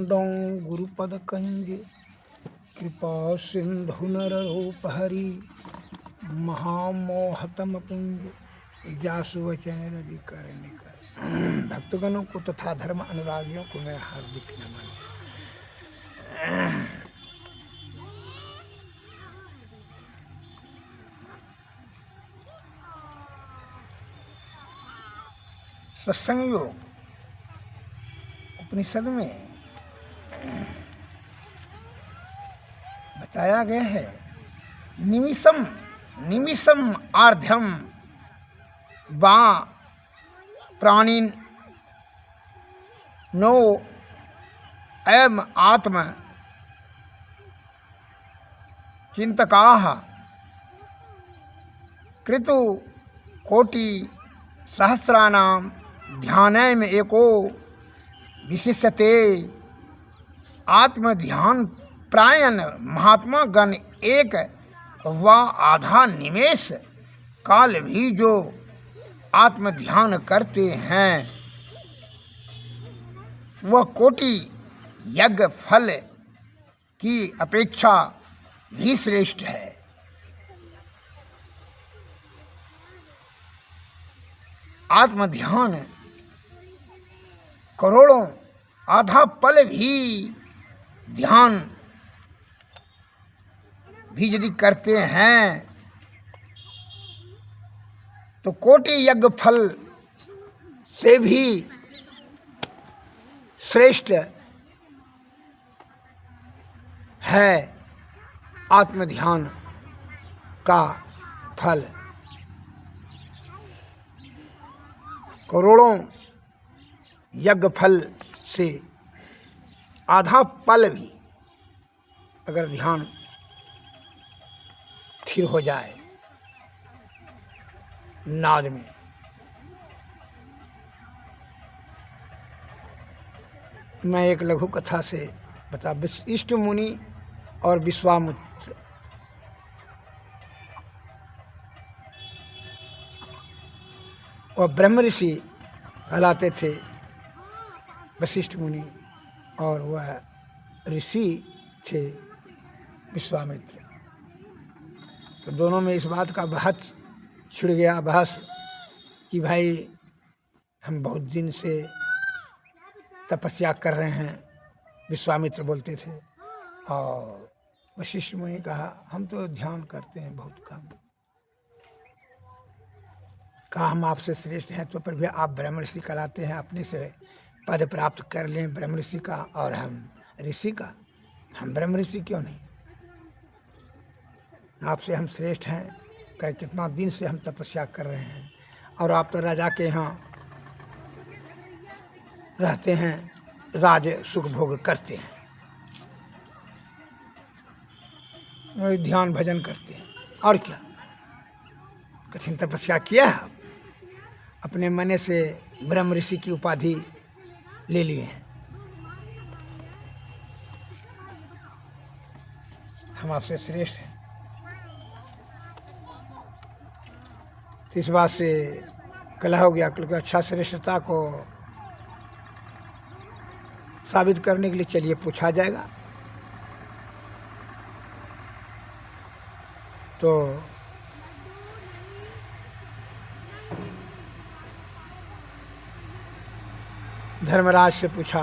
वंदो गुरुपदकंज कृपा सिंधु नररूपहरि महामोहतमपुंज जासु वचन रवि कर निकर। भक्तगणों को तथा धर्म अनुरागियों को मैं हार्दिक नमन। सत्संग योग उपनिषद में बताया गया है, निमिषम निमिषम आर्ध्यम वा प्राणी नो अयम आत्म चिंतकाः कृतु कोटि सहस्राणाम ध्यानम एको विशिष्यते। आत्म ध्यान प्रायण महात्मा गण एक व आधा निमेष काल भी जो आत्म ध्यान करते हैं वह कोटि यज्ञ फल की अपेक्षा भी श्रेष्ठ है। आत्म ध्यान करोड़ों आधा पल भी ध्यान भी यदि करते हैं तो कोटि यज्ञ फल से भी श्रेष्ठ है आत्म ध्यान का फल। करोड़ों यज्ञ फल से आधा पल भी अगर ध्यान स्थिर हो जाए नाद में, मैं एक लघु कथा से बता। वशिष्ठ मुनि और विश्वामित्र और ब्रह्म ऋषि कहलाते थे वशिष्ठ मुनि, और वह ऋषि थे विश्वामित्र। तो दोनों में इस बात का बहस छिड़ गया, बहस कि भाई हम बहुत दिन से तपस्या कर रहे हैं, विश्वामित्र बोलते थे, और वशिष्ठ मुनि कहा हम तो ध्यान करते हैं बहुत कम। कहा हम आपसे श्रेष्ठ हैं तो फिर भी आप ब्रह्म ऋषि कहलाते हैं, अपने से पद प्राप्त कर लें ब्रह्म ऋषि का और हम ऋषि का, हम ब्रह्म ऋषि क्यों नहीं? आपसे हम श्रेष्ठ हैं, कह कितना दिन से हम तपस्या कर रहे हैं, और आप तो राजा के यहाँ रहते हैं, राज सुख भोग करते हैं और ध्यान भजन करते हैं, और क्या कठिन तपस्या किया है? अपने मन से ब्रह्म ऋषि की उपाधि ले लिए हैं। हम आपसे श्रेष्ठ हैं। तो इस बात से कलह हो गया, क्योंकि अच्छा श्रेष्ठता को साबित करने के लिए चलिए पूछा जाएगा। तो धर्मराज से पूछा,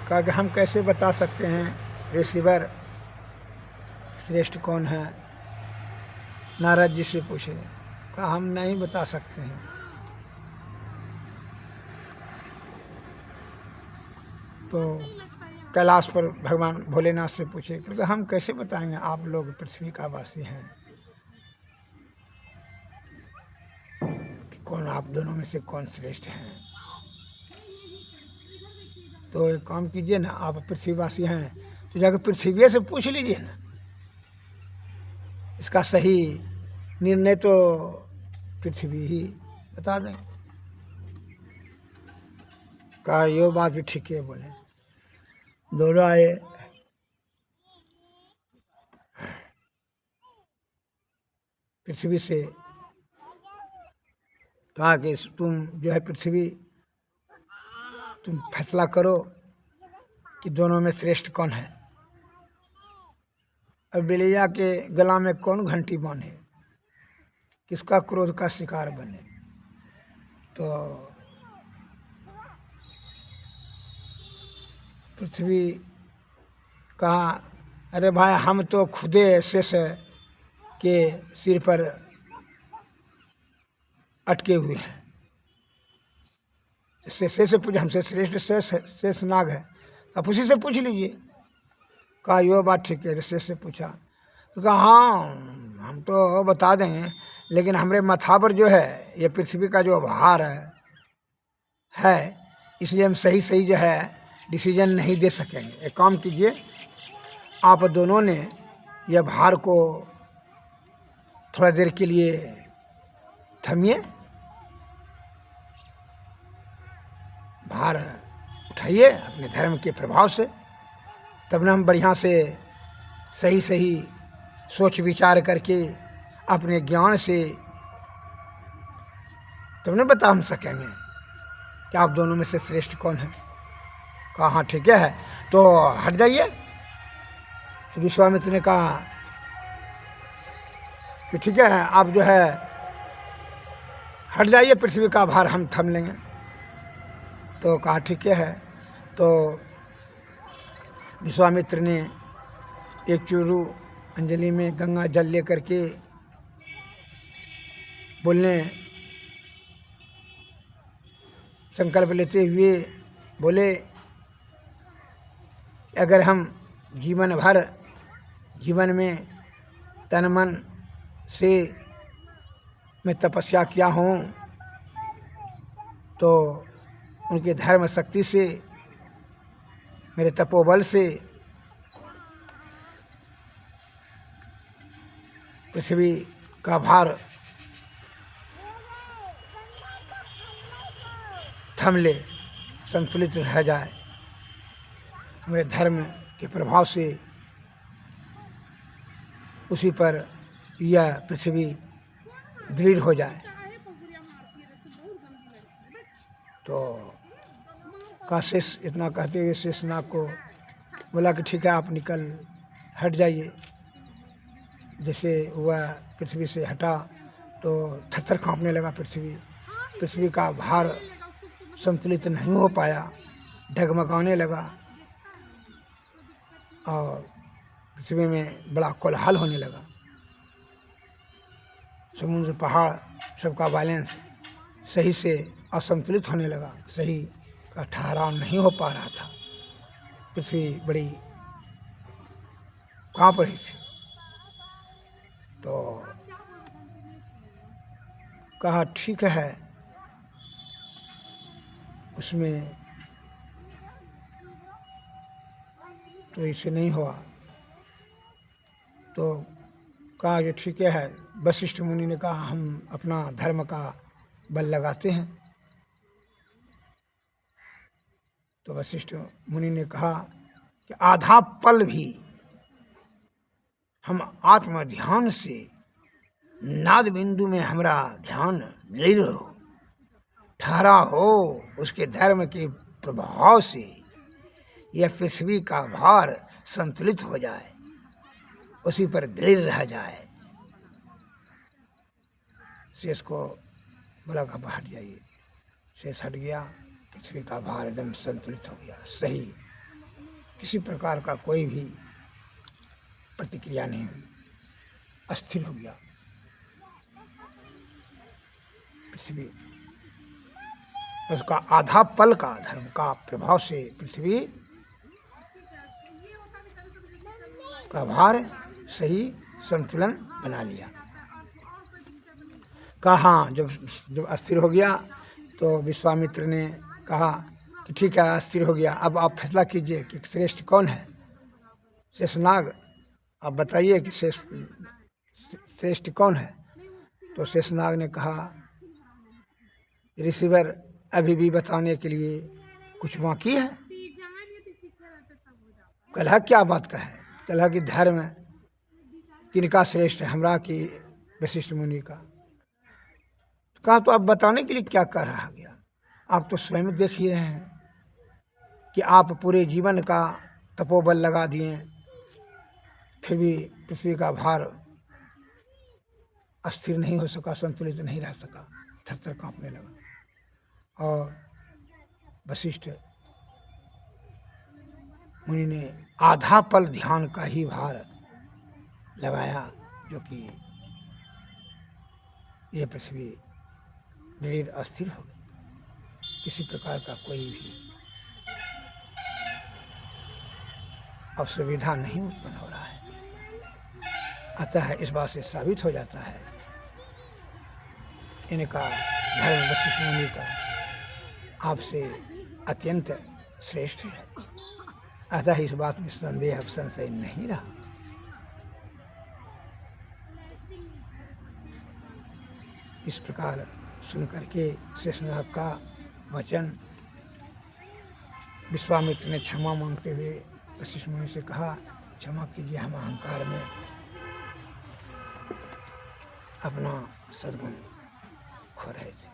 कहा कि हम कैसे बता सकते हैं ऋषिवर श्रेष्ठ कौन है? नारद जी से पूछे, कहा हम नहीं बता सकते हैं। तो कैलाश पर भगवान भोलेनाथ से पूछे, क्योंकि हम कैसे बताएंगे, आप लोग पृथ्वी का वासी हैं, कि कौन आप दोनों में से कौन श्रेष्ठ हैं? तो एक काम कीजिए ना, आप पृथ्वीवासी हैं तो जाकर पृथ्वी से पूछ लीजिए ना, इसका सही निर्णय तो पृथ्वी ही बता दें। कहा ये बात भी ठीक है। बोले दोनों आए, पृथ्वी से कहा कि तुम जो है पृथ्वी तुम फैसला करो कि दोनों में श्रेष्ठ कौन है। अब बिलैया के गला में कौन घंटी बांधे, किसका क्रोध का शिकार बने। तो पृथ्वी कहा, अरे भाई हम तो खुदे शेष के सिर पर अटके हुए हैं। शेष से पूछे, हमसे श्रेष्ठ शेष नाग है, आप उसी से पूछ लीजिए। कहा यो बात ठीक है। शेष से पूछा तो कहा हाँ हम तो बता देंगे, लेकिन हमारे माथा पर जो है ये पृथ्वी का जो भार है, इसलिए हम सही सही जो है डिसीजन नहीं दे सकेंगे। एक काम कीजिए, आप दोनों ने यह भार को थोड़ा देर के लिए थमिए, भार उठाइए अपने धर्म के प्रभाव से, तब ना हम बढ़िया से सही सही सोच विचार करके अपने ज्ञान से तब ना बता हम सकेंगे कि आप दोनों में से श्रेष्ठ कौन है। कहा हाँ ठीक है, तो हट जाइए। तो विश्वामित्र ने कहा कि ठीक है आप जो है हट जाइए, पृथ्वी का भार हम थम लेंगे। तो कहा ठीक है। तो विश्वामित्र ने एक चूरू अंजलि में गंगा जल लेकर के बोलने संकल्प लेते हुए बोले, अगर हम जीवन भर जीवन में तन मन से मैं तपस्या किया हूँ, तो उनके धर्म शक्ति से, मेरे तपोबल से पृथ्वी का भार थम ले, संतुलित रह जाए, मेरे धर्म के प्रभाव से उसी पर यह पृथ्वी दृढ़ हो जाए। तो का शेष इतना कहते हुए शेषनाग को बोला कि ठीक है आप निकल हट जाइए। जैसे वह पृथ्वी से हटा तो थरथर कांपने लगा पृथ्वी का भार संतुलित नहीं हो पाया, डगमगाने लगा और पृथ्वी में बड़ा कोलाहल होने लगा। समुद्र पहाड़ सबका बैलेंस सही से असंतुलित होने लगा, सही का ठहराव नहीं हो पा रहा था। पृथ्वी बड़ी कांप रही थी। तो कहा ठीक है, उसमें तो इससे नहीं हुआ। तो कहा ये ठीक है। वशिष्ठ मुनि ने कहा हम अपना धर्म का बल लगाते हैं। तो वशिष्ठ मुनि ने कहा कि आधा पल भी हम आत्म ध्यान से नाद बिंदु में हमारा ध्यान दृढ़ हो, ठहरा हो, उसके धर्म के प्रभाव से यह पृथ्वी का भार संतुलित हो जाए, उसी पर दृढ़ रह जाए। शेष को बोला कि हट जाइए। शेष हट गया, पृथ्वी का भार एकदम संतुलित हो गया, सही, किसी प्रकार का कोई भी प्रतिक्रिया नहीं हुई, अस्थिर हो गया पृथ्वी। उसका आधा पल का धर्म का प्रभाव से पृथ्वी का भार सही संतुलन बना लिया। कहा हाँ, जब अस्थिर हो गया तो विश्वामित्र ने कहा कि ठीक है अस्थिर हो गया, अब आप फैसला कीजिए कि श्रेष्ठ कौन है। शेषनाग आप बताइए कि श्रेष्ठ कौन है। तो शेषनाग ने कहा ऋषिवर अभी भी बताने के लिए कुछ बाकी है। कलह क्या बात का है, कलह की धर्म किनका श्रेष्ठ है, हमरा की वशिष्ठ मुनि का। कहा तो आप बताने के लिए क्या कह रहा गया, आप तो स्वयं देख ही रहे हैं कि आप पूरे जीवन का तपोबल लगा दिए, फिर भी पृथ्वी का भार अस्थिर नहीं हो सका, संतुलित नहीं रह सका, थर-थर कांपने लगा। और वशिष्ठ मुनि ने आधा पल ध्यान का ही भार लगाया, जो कि यह पृथ्वी धीरे अस्थिर हो गई, किसी प्रकार का कोई भी असुविधा नहीं उत्पन्न हो रहा है। अतः इस बात से साबित हो जाता है इनका धर्म वशिष्ठ मुनि का आपसे अत्यंत श्रेष्ठ है। अतः इस बात में संदेह संशय नहीं रहा। इस प्रकार सुन करके शेषनाग का वचन विश्वामित्र ने क्षमा मांगते हुए वशिष्ठ मुनि से कहा, क्षमा कीजिए, हम अहंकार में अपना सद्गुण खो रहे थे।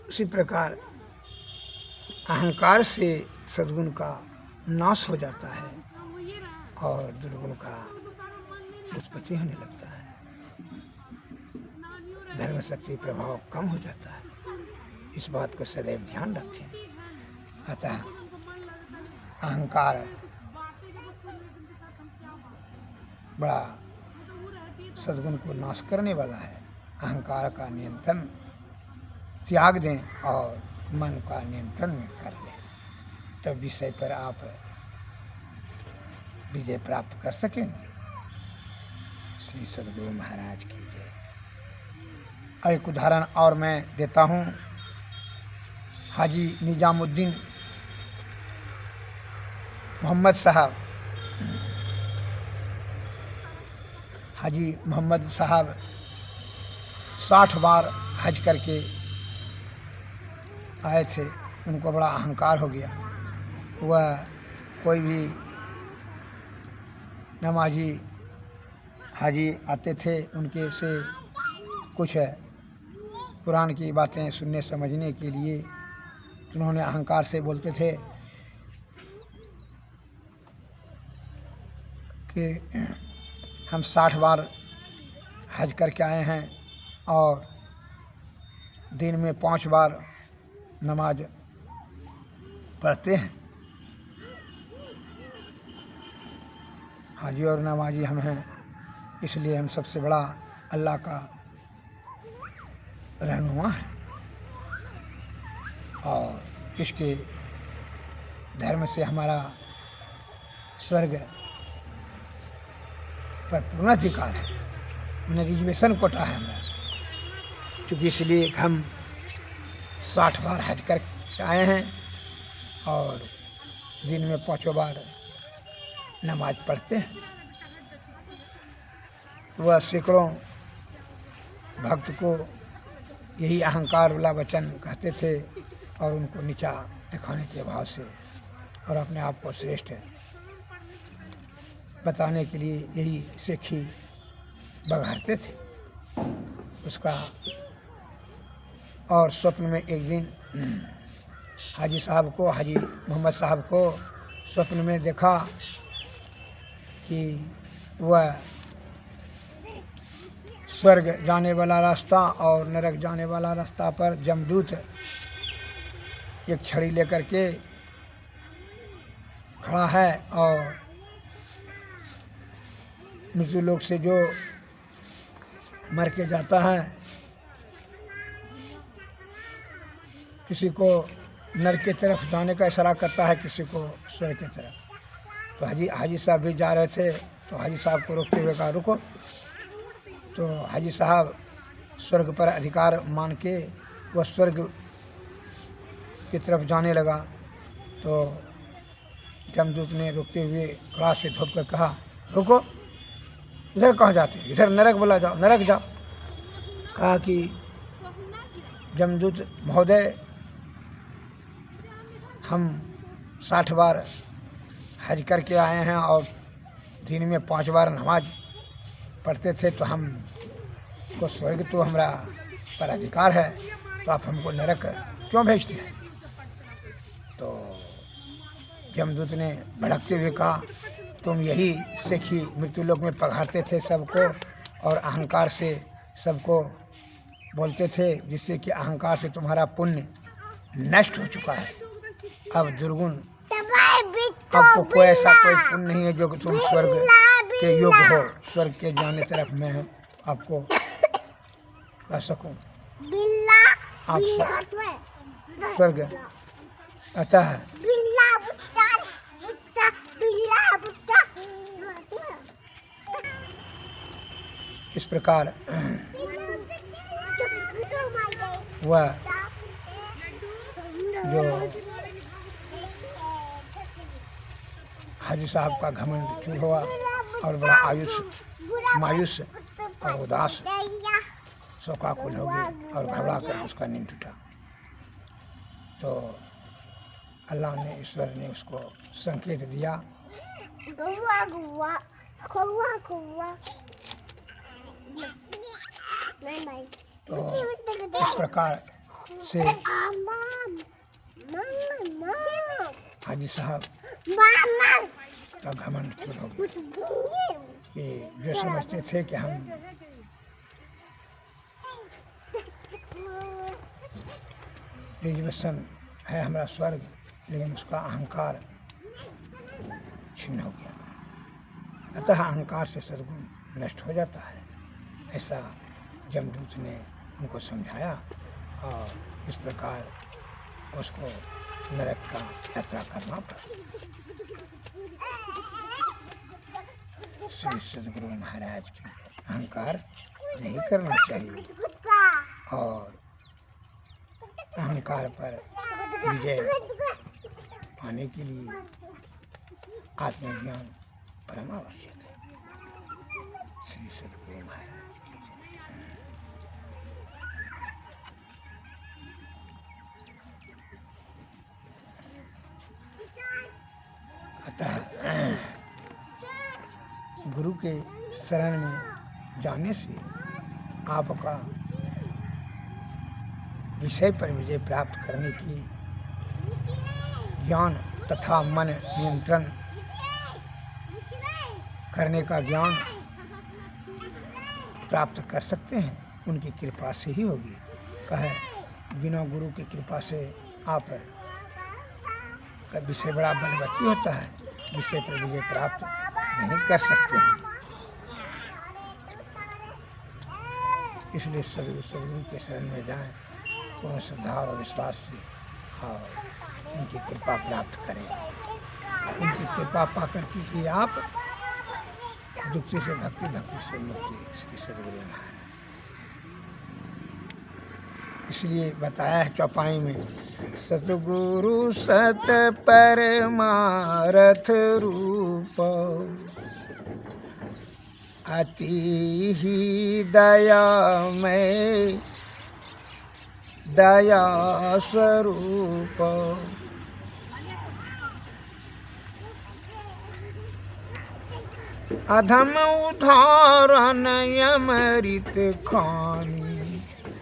उसी प्रकार अहंकार से सद्गुण का नाश हो जाता है और दुर्गुण का उत्पत्ति होने लगता है, धर्म शक्ति प्रभाव कम हो जाता है। इस बात को सदैव ध्यान रखें। अतः अहंकार बड़ा सद्गुण को नाश करने वाला है। अहंकार का नियंत्रण त्याग दें और मन का नियंत्रण में कर लें, तब विषय पर आप विजय प्राप्त कर सकेंगे। श्री सद्गुरु महाराज की जय। एक उदाहरण और मैं देता हूँ। हाजी निजामुद्दीन मोहम्मद साहब, हाजी मोहम्मद साहब 60 बार हज करके आए थे। उनको बड़ा अहंकार हो गया। वह कोई भी नमाजी हाजी आते थे, उनके से कुछ कुरान की बातें सुनने समझने के लिए, तो उन्होंने अहंकार से बोलते थे कि हम 60 बार हज करके आए हैं और दिन में 5 बार नमाज पढ़ते हैं। हाजी और नमाजी हम हैं, इसलिए हम सबसे बड़ा अल्लाह का रहनुमा है और इसके धर्म से हमारा स्वर्ग पर पूर्ण अधिकार है, रिजर्वेशन कोटा है हमारा। चूँकि इसलिए हम 60 बार हज कर आए हैं और दिन में 5 बार नमाज पढ़ते हैं। वह सैकड़ों भक्त को यही अहंकार वाला वचन कहते थे और उनको नीचा दिखाने के भाव से और अपने आप को श्रेष्ठ बताने के लिए यही सेखी बघारते थे उसका। और स्वप्न में एक दिन हाजी साहब को, हाजी मोहम्मद साहब को स्वप्न में देखा कि वह स्वर्ग जाने वाला रास्ता और नरक जाने वाला रास्ता पर जमदूत एक छड़ी लेकर के खड़ा है और मृत्यु लोक से जो मर के जाता है, किसी को नरक की तरफ जाने का इशारा करता है, किसी को स्वर्ग की तरफ। तो हाजी साहब भी जा रहे थे, तो हाजी साहब को रोकते हुए कहा रुको। तो हाजी साहब स्वर्ग पर अधिकार मान के वह स्वर्ग की तरफ जाने लगा। तो जमदूत ने रोकते हुए कड़ा से धोप कर कहा रुको, इधर कहाँ जाते, इधर नरक बोला, जाओ नरक जाओ। कहा कि जमदूत महोदय, हम 60 बार हज करके आए हैं और दिन में 5 बार नमाज पढ़ते थे, तो हम को स्वर्ग तो हमारा पर अधिकार है, तो आप हमको नरक क्यों भेजते हैं? तो यमदूत ने भड़कते हुए कहा, तुम यही सेखी मृत्युलोक में पघारते थे सबको और अहंकार से सबको बोलते थे, जिससे कि अहंकार से तुम्हारा पुण्य नष्ट हो चुका है। अब दुर्गुण, आपको कोई ऐसा कोई पुण्य नहीं है जो कि तुम स्वर्ग के योग्य हो, स्वर्ग के जाने तरफ मैं आपको कह सकूं। आप स्वर्ग अतः इस प्रकार वह जो हाजी साहब का घमंड चूर हुआ और बड़ा मायूस और उदास शोकाकुल हो गए और घबरा कर उसका नींद टूटा। तो अल्लाह ने, ईश्वर ने उसको संकेत दिया। तो इस प्रकार से हाजी साहब का घमंड चूर हो गया कि जो समझते थे कि हम रिजर्वेशन है हमारा स्वर्ग, लेकिन उसका अहंकार छिन्न हो गया। अतः अहंकार से सद्गुण नष्ट हो जाता है, ऐसा यमदूत ने उनको समझाया और इस प्रकार उसको नरक का यात्रा करना पड़ा। श्री सद्गुरु महाराज की अहंकार नहीं करना चाहिए और अहंकार पर विजय पाने के लिए आत्मज्ञान परम आवश्यक है। श्री सद्गुरु महाराज। अतः गुरु के शरण में जाने से आपका विषय पर विजय प्राप्त करने की ज्ञान तथा मन नियंत्रण करने का ज्ञान प्राप्त कर सकते हैं, उनकी कृपा से ही होगी। कहे बिना गुरु की कृपा से आप का विषय बड़ा बलवती होता है, विषय पर विजय प्राप्त नहीं कर सकते हैं। इसलिए सद्गुरु के शरण में जाएं, पूर्ण श्रद्धा और विश्वास से और उनकी कृपा प्राप्त करें। उनकी कृपा पाकर के ही आप दुखी से भक्ति, भक्ति से मुक्ति। श्री सद्गुरु महाराज। इसलिए बताया है चौपाई में, सतगुरु सत परमारथ रूप, अति ही दयामय दया स्वरूप, अधम उदाहरण यमृत खानी,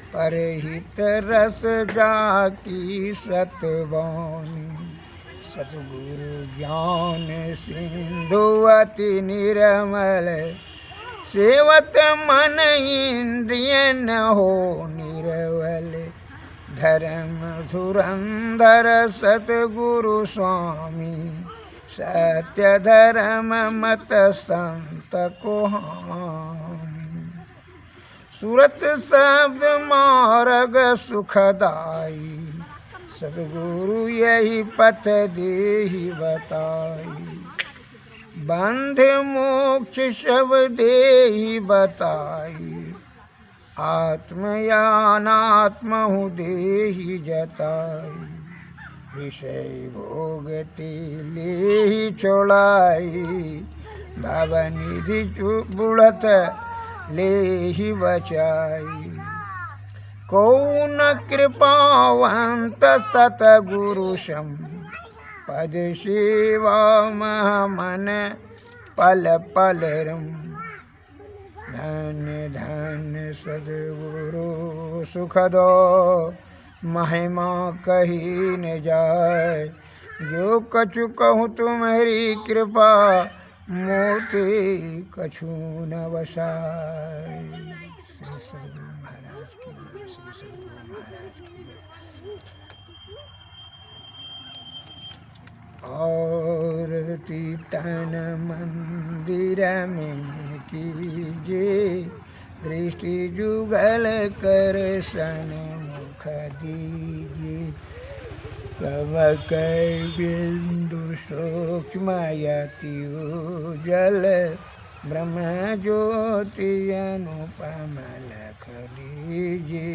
परहित रस जाकी सतवानी। सतगुरु ज्ञान सिंधु अति निर्मल, सेवत मन इंद्रिय न हो निर्वल। धर्म धुरंधर सतगुरु स्वामी, सत्य धर्म मत संत को हामी। सूरत शब्द मार्ग सुखदाई, सद्गुरु यही पथ देहि बताई। बंध मोक्ष शब देहि बताई, आत्मयानात्महु देहि जताई। विषय भोगति लेहि छोड़ाई, भवनिधि बुढ़त लेहि बचाई। कौन कृपावंत सतगुरु सम, पद सेवा मन पल पल रम। धन्य धन्य सद्गुरु सुख दो, महिमा कही न जाय। जो कछु कहूँ तुम्हारी कृपा, मोते कछु न वसाय। श्री सद्गुरु महाराज की जय, श्री सद्गुरु महाराज की जय। और तन मंदिर में कीजे, दृष्टि जुगल कर सन्मुख दीजे। कमक बिंदु सूक्ष्मयति उज्जल, ब्रह्म ज्योति अनुपम लख लीजे।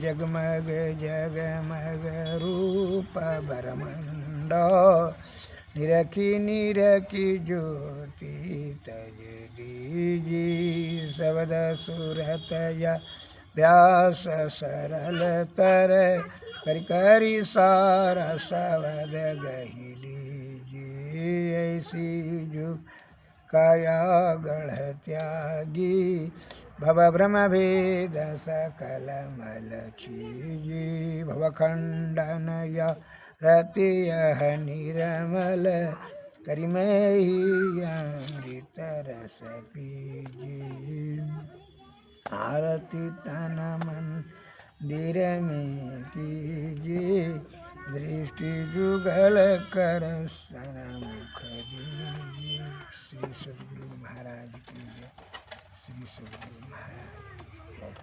जगमग जगमग रूप ब्रह्मांड, निरखी निरखी ज्योति तज दीजी। शब्द सुरत या व्यास सरल तर, करि करि सार शब्द गहि लीजिए। ऐसी जो काया गढ़ त्यागी, भव ब्रह्म भेद सकल मल छीजी। भवखंडन या रति यह निर्मल, करिमहि अमृत रस पीजी। आरती तन मंदिर में कीजिए, दृष्टि जुगल कर सन्मुख दीजिए। श्री सद्गुरु महाराज की जय, श्री सद्गुरु महाराज की जय।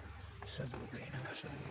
सद्गुरु नमः।